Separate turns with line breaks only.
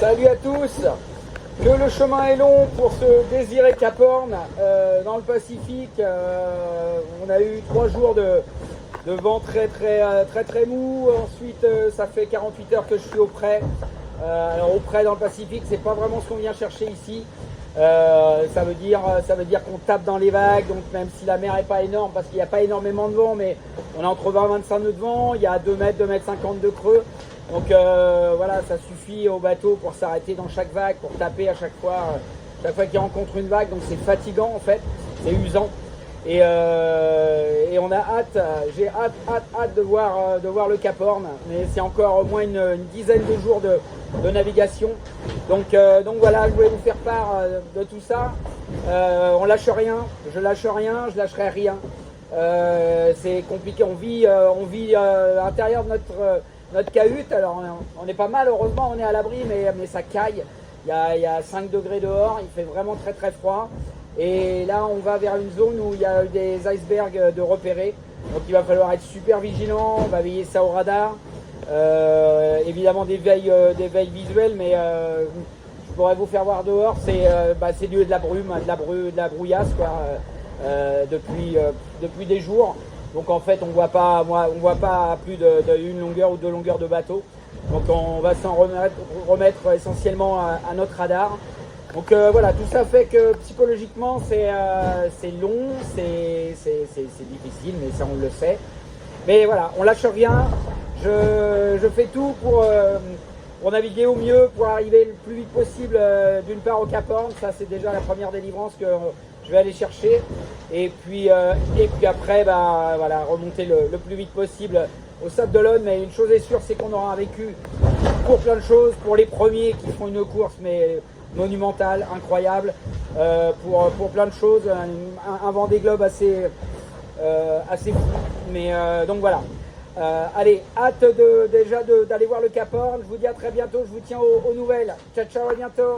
Salut à tous. Que le chemin est long pour ce désiré Cap Horn dans le Pacifique. On a eu 3 jours de vent très mou. Ensuite, ça fait 48 heures que je suis au près. Alors au près dans le Pacifique, c'est pas vraiment ce qu'on vient chercher ici. Ça veut dire qu'on tape dans les vagues, donc même si la mer est pas énorme, parce qu'il n'y a pas énormément de vent, mais on est entre 20 et 25 nœuds de vent, il y a 2 mètres, 2 mètres 50 de creux. Donc voilà, ça suffit au bateau pour s'arrêter dans chaque vague, pour taper à chaque fois qu'il rencontre une vague. Donc c'est fatigant en fait, c'est usant. Et on a hâte, j'ai hâte de voir le Cap Horn, mais c'est encore au moins une dizaine de jours de navigation. Donc voilà, je voulais vous faire part de tout ça. On lâche rien, je lâcherai rien. C'est compliqué, on vit à l'intérieur de notre cahute. Alors on est pas mal, heureusement on est à l'abri, mais ça caille. Il y a 5 degrés dehors, il fait vraiment très froid. Et là, on va vers une zone où il y a des icebergs de repérer. Donc il va falloir être super vigilant, on va veiller ça au radar. Évidemment des veilles visuelles, mais je pourrais vous faire voir dehors, c'est de la brume, de la brouillasse quoi, depuis des jours. Donc en fait, on voit pas à plus d'une longueur ou 2 longueurs de bateau. Donc on va s'en remettre essentiellement à notre radar. Donc voilà, tout ça fait que psychologiquement c'est long, c'est difficile, mais ça on le sait. Mais voilà, on lâche rien. Je fais tout pour naviguer au mieux, pour arriver le plus vite possible d'une part au Cap Horn. Ça c'est déjà la première délivrance que je vais aller chercher. Et puis après, voilà, remonter le plus vite possible au Sable d'Olonne. Mais une chose est sûre, c'est qu'on aura vécu pour plein de choses, pour les premiers qui font une course, mais monumentale, incroyable, pour plein de choses, un Vendée Globe assez fou. Mais donc voilà. Allez, hâte d'aller voir le Cap Horn. Je vous dis à très bientôt. Je vous tiens aux nouvelles. Ciao, à bientôt.